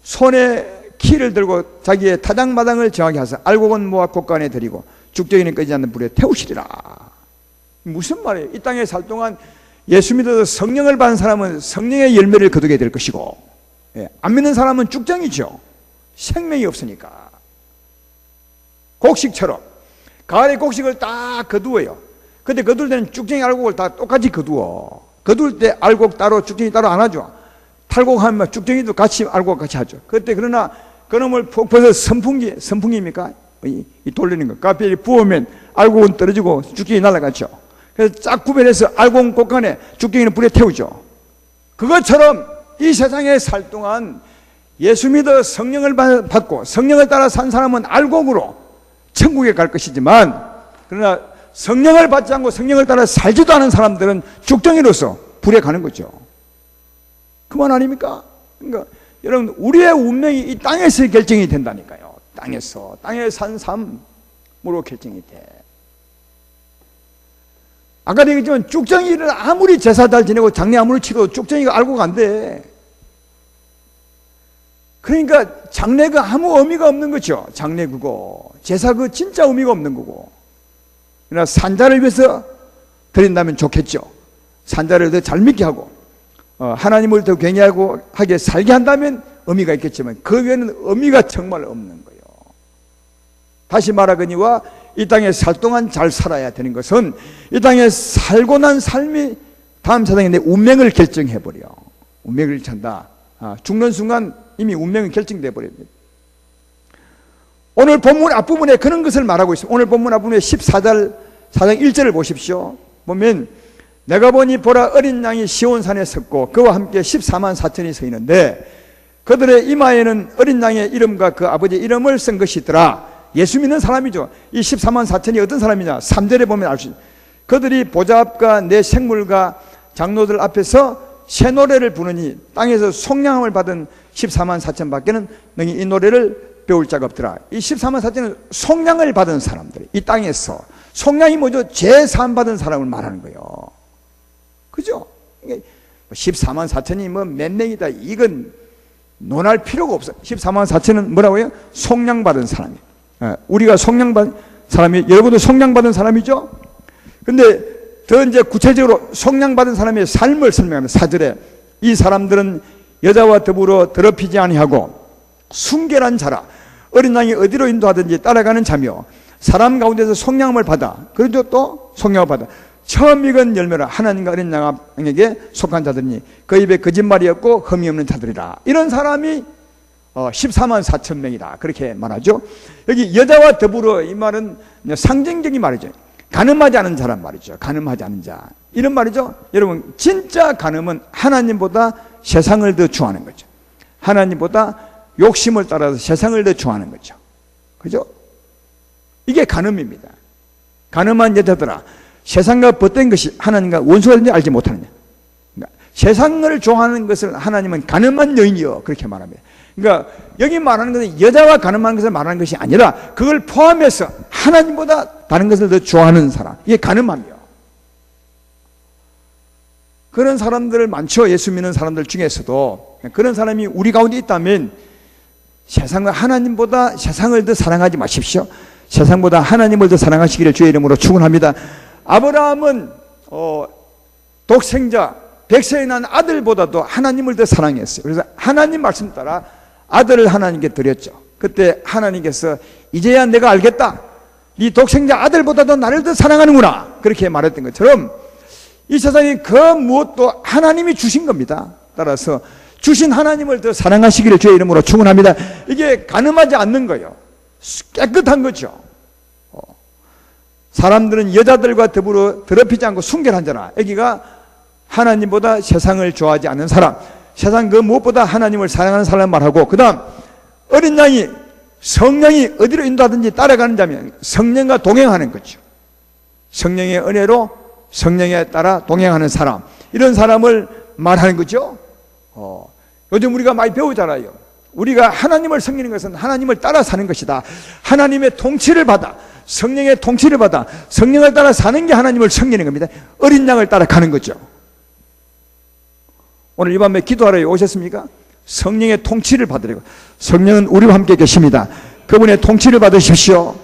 손에 키를 들고 자기의 타작마당을 정하게 하사 알곡은 모아 곳간에 들이고 죽정이는 끄지 않는 불에 태우시리라. 무슨 말이에요? 이 땅에 살 동안 예수 믿어서 성령을 받은 사람은 성령의 열매를 거두게 될 것이고, 안 믿는 사람은 죽정이죠. 생명이 없으니까. 곡식처럼 가을에 곡식을 딱 거두어요. 근데 거둘 때는 쭉정이 알곡을 다 똑같이 거두어. 거둘 때 알곡 따로 쭉정이 따로 안 하죠. 탈곡하면 쭉정이도 같이 알곡 같이 하죠. 그때 그러나 그놈을 푹 퍼서 선풍기입니까? 이 돌리는 거. 카페에 부으면 알곡은 떨어지고 쭉정이 날아가죠. 그래서 쫙 구별해서 알곡 곳간에 쭉정이는 불에 태우죠. 그것처럼 이 세상에 살 동안 예수 믿어 성령을 받고 성령을 따라 산 사람은 알곡으로 천국에 갈 것이지만, 그러나 성령을 받지 않고 성령을 따라 살지도 않은 사람들은 죽정이로서 불에 가는 거죠. 그만 아닙니까? 그러니까 여러분, 우리의 운명이 이 땅에서 결정이 된다니까요. 땅에 산 삶으로 결정이 돼. 아까 얘기했지만 쭉정이를 아무리 제사 잘 지내고 장례 아무리 치고 쭉정이가 알고가 안 돼. 그러니까 장례가 아무 의미가 없는 거죠. 장례 그거 제사 그 진짜 의미가 없는 거고. 그러나 산자를 위해서 드린다면 좋겠죠. 산자를 더 잘 믿게 하고 하나님을 더 경외하고 하게 살게 한다면 의미가 있겠지만 그 외에는 의미가 정말 없는 거예요. 다시 말하거니와 이 땅에 살 동안 잘 살아야 되는 것은 이 땅에 살고 난 삶이 다음 세상에 내 운명을 결정해버려. 운명을 찬다. 죽는 순간 이미 운명이 결정돼 버립니다. 오늘 본문 앞부분에 그런 것을 말하고 있습니다. 오늘 본문 앞부분에 14장 1절을 보십시오. 보면 내가 보니 보라 어린 양이 시온산에 섰고 그와 함께 14만 4천이 서 있는데 그들의 이마에는 어린 양의 이름과 그 아버지의 이름을 쓴 것이더라. 예수 믿는 사람이죠. 이 14만 4천이 어떤 사람이냐? 3절에 보면 알 수 있어요. 그들이 보좌 앞과 내 생물과 장로들 앞에서 새 노래를 부르니 땅에서 속량함을 받은 14만 4천 밖에는 너희 이 노래를 배울 자가 없더라. 이 14만 4천은 속량을 받은 사람들, 이 땅에서. 속량이 뭐죠? 제사함 받은 사람을 말하는 거예요. 그죠? 14만 4천이 뭐 몇 명이다, 이건 논할 필요가 없어. 14만 4천은 뭐라고요? 속량 받은 사람이에요. 우리가 속량 받은 사람이, 여러분도 속량 받은 사람이죠? 근데 더 이제 구체적으로 속량 받은 사람의 삶을 설명합니다. 4절에 이 사람들은 여자와 더불어 더럽히지 아니하고 순결한 자라. 어린 양이 어디로 인도하든지 따라가는 자며 사람 가운데서 속량을 받아. 그래도 또 속량을 받아. 처음 익은 열매라. 하나님과 어린 양에게 속한 자들이니 그 입에 거짓말이 없고 흠이 없는 자들이라. 이런 사람이 14만 4천 명이다. 그렇게 말하죠. 여기 여자와 더불어, 이 말은 상징적인 말이죠. 간음하지 않은 자란 말이죠. 간음하지 않은 자. 이런 말이죠. 여러분, 진짜 간음은 하나님보다 세상을 더 좋아하는 거죠. 하나님보다 욕심을 따라서 세상을 더 좋아하는 거죠. 그죠? 이게 간음입니다. 간음한 여자들아, 세상과 벗된 것이 하나님과 원수가 된지 알지 못하느냐. 그러니까 세상을 좋아하는 것을 하나님은 간음한 여인이요, 그렇게 말합니다. 그러니까 여기 말하는 것은 여자와 간음하는 것을 말하는 것이 아니라 그걸 포함해서 하나님보다 다른 것을 더 좋아하는 사람, 이게 간음함이요. 그런 사람들 많죠. 예수 믿는 사람들 중에서도. 그런 사람이 우리 가운데 있다면 세상과 하나님보다 세상을 더 사랑하지 마십시오. 세상보다 하나님을 더 사랑하시기를 주의 이름으로 축원합니다. 아브라함은 독생자 백세에 난 아들보다도 하나님을 더 사랑했어요. 그래서 하나님 말씀 따라 아들을 하나님께 드렸죠. 그때 하나님께서 이제야 내가 알겠다. 네 독생자 아들보다도 나를 더 사랑하는구나. 그렇게 말했던 것처럼 이 세상에 그 무엇도 하나님이 주신 겁니다. 따라서 주신 하나님을 더 사랑하시기를 주의 이름으로 축원합니다. 이게 간음하지 않는 거예요. 깨끗한 거죠. 사람들은 여자들과 더불어 더럽히지 않고 순결한 자라. 여기가 하나님보다 세상을 좋아하지 않는 사람, 세상 그 무엇보다 하나님을 사랑하는 사람을 말하고, 그 다음 어린 양이 성령이 어디로 인도하든지 따라가는 자면 성령과 동행하는 거죠. 성령의 은혜로 성령에 따라 동행하는 사람, 이런 사람을 말하는 거죠. 요즘 우리가 많이 배우잖아요. 우리가 하나님을 섬기는 것은 하나님을 따라 사는 것이다. 하나님의 통치를 받아, 성령의 통치를 받아 성령을 따라 사는 게 하나님을 섬기는 겁니다. 어린 양을 따라 가는 거죠. 오늘 이 밤에 기도하러 오셨습니까? 성령의 통치를 받으려고. 성령은 우리와 함께 계십니다. 그분의 통치를 받으십시오.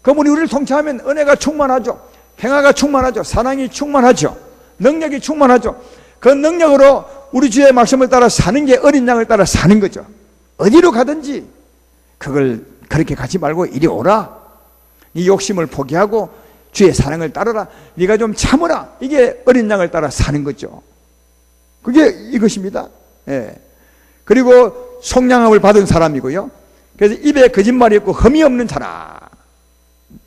그분이 우리를 통치하면 은혜가 충만하죠. 평화가 충만하죠. 사랑이 충만하죠. 능력이 충만하죠. 그 능력으로 우리 주의 말씀을 따라 사는 게 어린 양을 따라 사는 거죠. 어디로 가든지 그걸 그렇게 가지 말고 이리 오라. 네 욕심을 포기하고 주의 사랑을 따르라. 네가 좀 참으라. 이게 어린 양을 따라 사는 거죠. 그게 이것입니다. 예. 그리고 속량함을 받은 사람이고요. 그래서 입에 거짓말이 없고 흠이 없는 자라.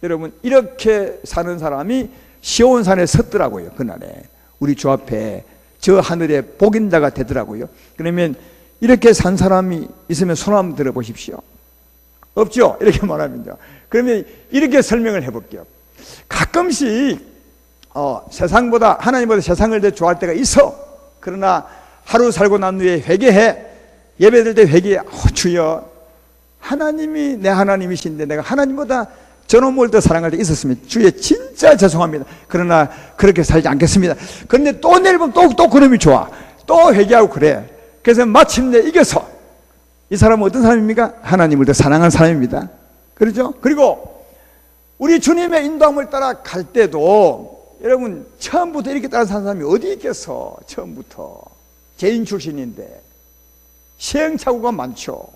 여러분, 이렇게 사는 사람이 시온산에 섰더라고요. 그날에 우리 주 앞에 저 하늘의 복인자가 되더라고요. 그러면 이렇게 산 사람이 있으면 손 한번 들어보십시오. 없죠? 이렇게 말합니다. 그러면 이렇게 설명을 해볼게요. 가끔씩 세상보다, 하나님보다 세상을 더 좋아할 때가 있어. 그러나 하루 살고 난 후에 회개해. 예배드릴 때 회개해. 주여, 하나님이 내 하나님이신데 내가 하나님보다 저놈을 더 사랑할 때 있었으면 주여 진짜 죄송합니다. 그러나 그렇게 살지 않겠습니다. 그런데 또 내일 보면 또 그놈이 좋아. 또 회개하고 그래. 그래서 마침내 이겨서, 이 사람은 어떤 사람입니까? 하나님을 더 사랑하는 사람입니다. 그렇죠? 그리고 우리 주님의 인도함을 따라 갈 때도 여러분, 처음부터 이렇게 따라 사는 사람이 어디 있겠어? 처음부터 죄인 출신인데 시행착오가 많죠.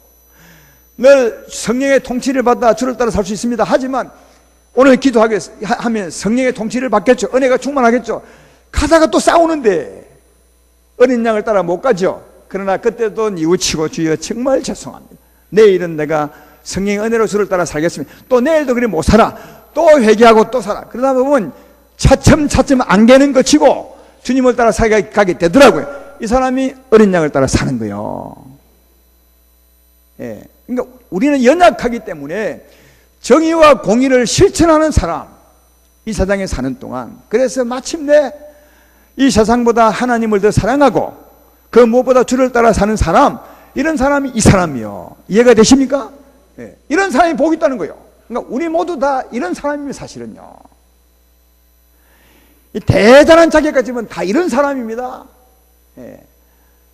늘 성령의 통치를 받아 주를 따라 살 수 있습니다. 하지만 오늘 기도하면 성령의 통치를 받겠죠. 은혜가 충만하겠죠. 가다가 또 싸우는데 어린 양을 따라 못 가죠. 그러나 그때도 뉘우치고 주여 정말 죄송합니다. 내일은 내가 성령의 은혜로 주를 따라 살겠습니다. 또 내일도 그래 못 살아. 또 회개하고 또 살아. 그러다 보면 차츰차츰 안개는 거치고 주님을 따라 살아가게 되더라고요. 이 사람이 어린 양을 따라 사는 거예요. 예. 그러니까 우리는 연약하기 때문에 정의와 공의를 실천하는 사람, 이 세상에 사는 동안, 그래서 마침내 이 세상보다 하나님을 더 사랑하고 그 무엇보다 주를 따라 사는 사람, 이런 사람이 이 사람이요. 이해가 되십니까? 예. 이런 사람이 복이 있다는 거예요. 그러니까 우리 모두 다 이런 사람이면 사실은요. 이 대단한 자격 가지면 다 이런 사람입니다. 예.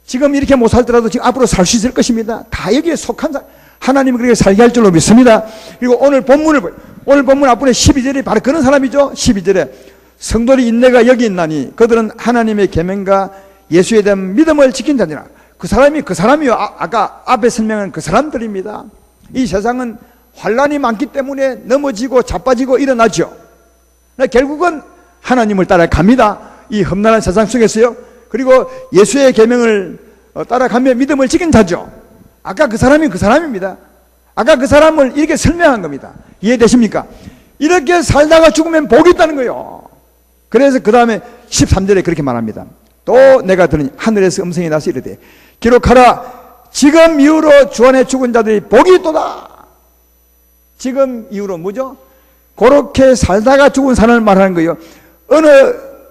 지금 이렇게 못 살더라도 지금 앞으로 살 수 있을 것입니다. 다 여기에 속한 사람. 하나님은 그렇게 살게 할 줄로 믿습니다. 그리고 오늘 본문 앞부분에 12절이 바로 그런 사람이죠. 12절에 성도의 인내가 여기 있나니 그들은 하나님의 계명과 예수에 대한 믿음을 지킨 자니라. 그 사람이요. 아까 앞에 설명한 그 사람들입니다. 이 세상은 환란이 많기 때문에 넘어지고 자빠지고 일어나죠. 결국은 하나님을 따라갑니다. 이 험난한 세상 속에서요. 그리고 예수의 계명을 따라가며 믿음을 지킨 자죠. 아까 그 사람이 그 사람입니다. 아까 그 사람을 이렇게 설명한 겁니다. 이해되십니까? 이렇게 살다가 죽으면 복이 있다는 거예요. 그래서 그 다음에 13절에 그렇게 말합니다. 또 내가 들으니 하늘에서 음성이 나서 이르되 기록하라. 지금 이후로 주 안에 죽은 자들이 복이 있도다. 지금 이후로 뭐죠? 그렇게 살다가 죽은 사람을 말하는 거예요. 어느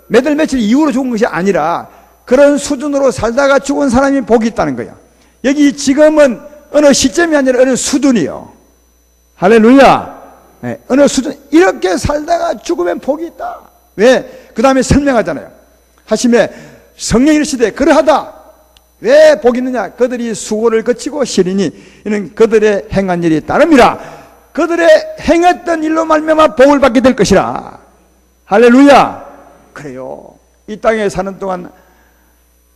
몇 월 며칠 이후로 죽은 것이 아니라 그런 수준으로 살다가 죽은 사람이 복이 있다는 거예요. 여기 지금은 어느 시점이 아니라 어느 수준이요. 할렐루야. 네, 어느 수준. 이렇게 살다가 죽으면 복이 있다. 왜? 그 다음에 설명하잖아요. 하심에 성령이 이르시되 그러하다. 왜 복이 있느냐? 그들이 수고를 거치고 시리니 이는 그들의 행한 일이 따름이라. 그들의 행했던 일로 말미암아 복을 받게 될 것이라. 할렐루야. 그래요. 이 땅에 사는 동안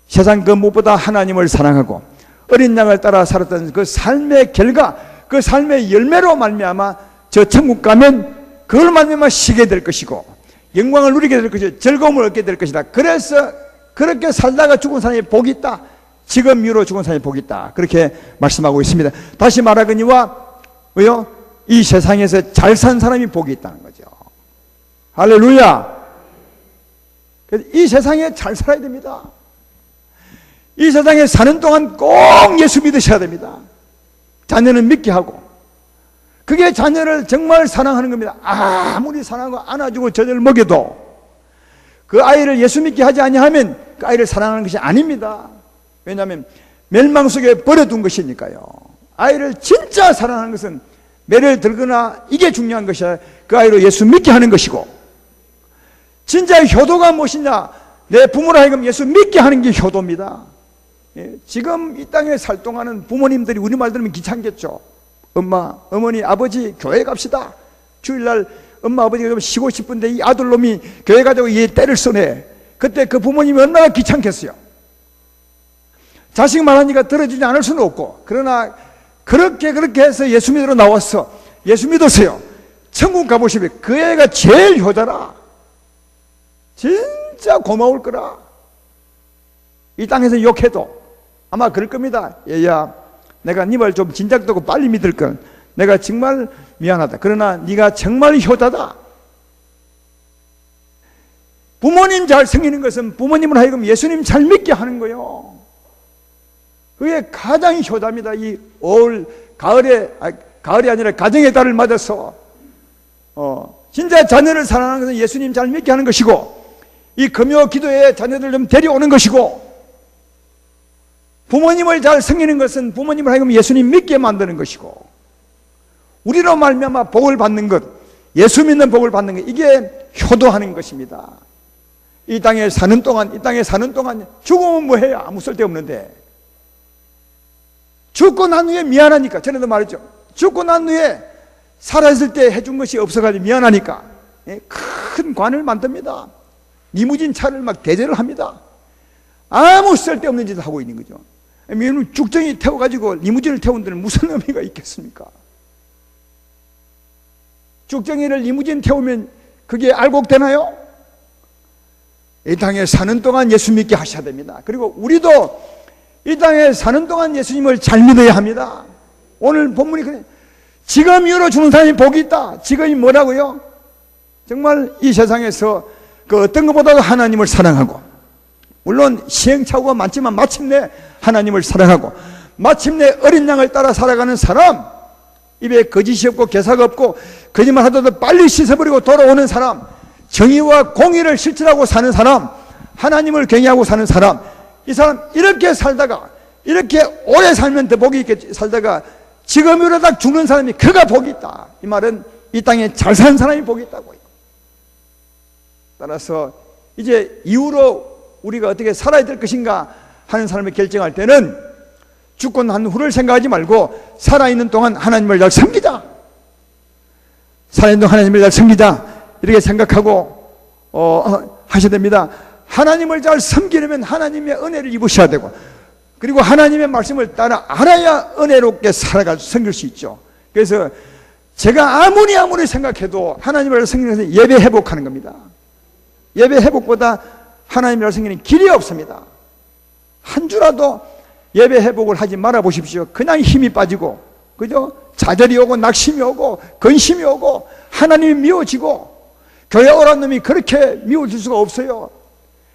세상 그 무엇보다 하나님을 사랑하고 어린 양을 따라 살았던 그 삶의 결과, 그 삶의 열매로 말미암아 저 천국 가면 그걸 말미암아 쉬게 될 것이고 영광을 누리게 될 것이고 즐거움을 얻게 될 것이다. 그래서 그렇게 살다가 죽은 사람이 복이 있다. 지금 이후로 죽은 사람이 복이 있다. 그렇게 말씀하고 있습니다. 다시 말하거니와 왜요? 이 세상에서 잘 산 사람이 복이 있다는 거죠. 할렐루야. 이 세상에 잘 살아야 됩니다. 이 세상에 사는 동안 꼭 예수 믿으셔야 됩니다. 자녀는 믿게 하고, 그게 자녀를 정말 사랑하는 겁니다. 아무리 사랑하고 안아주고 젖을 먹여도 그 아이를 예수 믿게 하지 아니하면 그 아이를 사랑하는 것이 아닙니다. 왜냐하면 멸망 속에 버려둔 것이니까요. 아이를 진짜 사랑하는 것은 매를 들거나 이게 중요한 것이야. 그 아이로 예수 믿게 하는 것이고, 진짜 효도가 무엇이냐? 내 부모로 하여금 예수 믿게 하는 게 효도입니다. 지금 이 땅에 살 동안은 부모님들이 우리 말 들으면 귀찮겠죠. 엄마, 어머니, 아버지 교회 갑시다. 주일날 엄마, 아버지가 좀 쉬고 싶은데 이 아들놈이 교회 가자고 얘 때를 써내. 그때 그 부모님이 얼마나 귀찮겠어요. 자식 말하니까 들어주지 않을 수는 없고, 그러나 그렇게 해서 예수 믿으러 나왔어. 예수 믿었어요. 천국 가보시면 그 애가 제일 효자라. 진짜 고마울 거라. 이 땅에서 욕해도 아마 그럴 겁니다. 얘야, 내가 네 말 좀 진작되고 빨리 믿을 걸. 내가 정말 미안하다. 그러나 네가 정말 효자다. 부모님 잘 생기는 것은 부모님을 하여금 예수님 잘 믿게 하는 거예요. 그게 가장 효자입니다. 이 올 가을이 아니라 가정의 달을 맞아서 진짜 자녀를 사랑하는 것은 예수님 잘 믿게 하는 것이고, 이 금요 기도에 자녀들 좀 데려오는 것이고, 부모님을 잘 섬기는 것은 부모님을 하여금 예수님 믿게 만드는 것이고, 우리로 말미암아 복을 받는 것, 예수 믿는 복을 받는 것, 이게 효도하는 것입니다. 이 땅에 사는 동안 죽으면 뭐해요? 아무 쓸데없는데. 죽고 난 후에 미안하니까, 전에도 말했죠. 죽고 난 후에 살아있을 때 해준 것이 없어가지고 미안하니까 큰 관을 만듭니다. 리무진 차를 막 대절을 합니다. 아무 쓸데없는 짓을 하고 있는 거죠. 죽정이 태워가지고 리무진을 태운 데는 무슨 의미가 있겠습니까? 죽정이를 리무진 태우면 그게 알곡되나요? 이 땅에 사는 동안 예수 믿게 하셔야 됩니다. 그리고 우리도 이 땅에 사는 동안 예수님을 잘 믿어야 합니다. 오늘 본문이 그래. 지금 이후로 주는 사람이 복이 있다. 지금이 뭐라고요? 정말 이 세상에서 그 어떤 것보다도 하나님을 사랑하고, 물론 시행착오가 많지만 마침내 하나님을 사랑하고, 마침내 어린 양을 따라 살아가는 사람, 입에 거짓이 없고 개사가 없고 거짓말 하더라도 빨리 씻어버리고 돌아오는 사람, 정의와 공의를 실천하고 사는 사람, 하나님을 경외하고 사는 사람, 이 사람 이렇게 살다가, 이렇게 오래 살면 더 복이 있게 살다가 지금 이러다 죽는 사람이 그가 복이 있다. 이 말은 이 땅에 잘 사는 사람이 복이 있다고요. 따라서 이제 이후로 우리가 어떻게 살아야 될 것인가 하는 사람이 결정할 때는 죽고 난 후를 생각하지 말고 살아있는 동안 하나님을 잘 섬기자. 살아있는 동안 하나님을 잘 섬기자. 이렇게 생각하고 하셔야 됩니다. 하나님을 잘 섬기려면 하나님의 은혜를 입으셔야 되고, 그리고 하나님의 말씀을 따라 알아야 은혜롭게 살아가 섬길 수 있죠. 그래서 제가 아무리 생각해도 하나님을 섬기는 것은 예배 회복하는 겁니다. 예배 회복보다 하나님을 섬기는 길이 없습니다. 한 주라도 예배 회복을 하지 말아 보십시오. 그냥 힘이 빠지고, 그죠? 좌절이 오고 낙심이 오고 근심이 오고 하나님이 미워지고, 교회 오란 놈이 그렇게 미워질 수가 없어요.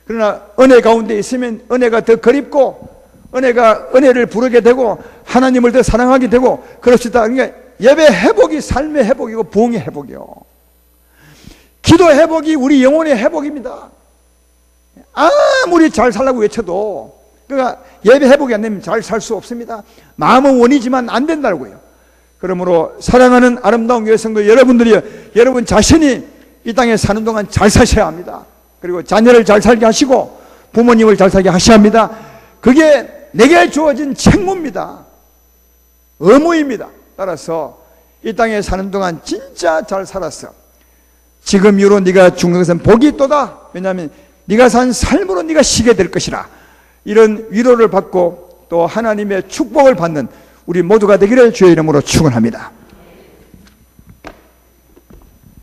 그러나 은혜 가운데 있으면 은혜가 더 그립고, 은혜를 부르게 되고 하나님을 더 사랑하게 되고 그렇습니다. 그러니까 예배 회복이 삶의 회복이고 부흥의 회복이요. 기도 회복이 우리 영혼의 회복입니다. 아무리 잘 살라고 외쳐도, 그러니까 예배 회복이 안 되면 잘 살 수 없습니다. 마음은 원이지만 안 된다고요. 그러므로 사랑하는 아름다운 교회 성도 여러분들이, 여러분 자신이 이 땅에 사는 동안 잘 사셔야 합니다. 그리고 자녀를 잘 살게 하시고 부모님을 잘 살게 하셔야 합니다. 그게 내게 주어진 책무입니다. 의무입니다. 따라서 이 땅에 사는 동안 진짜 잘 살았어. 지금 이후로 네가 죽는 것은 복이 있도다. 왜냐하면 네가 산 삶으로 네가 쉬게 될 것이라. 이런 위로를 받고 또 하나님의 축복을 받는 우리 모두가 되기를 주의 이름으로 축원합니다.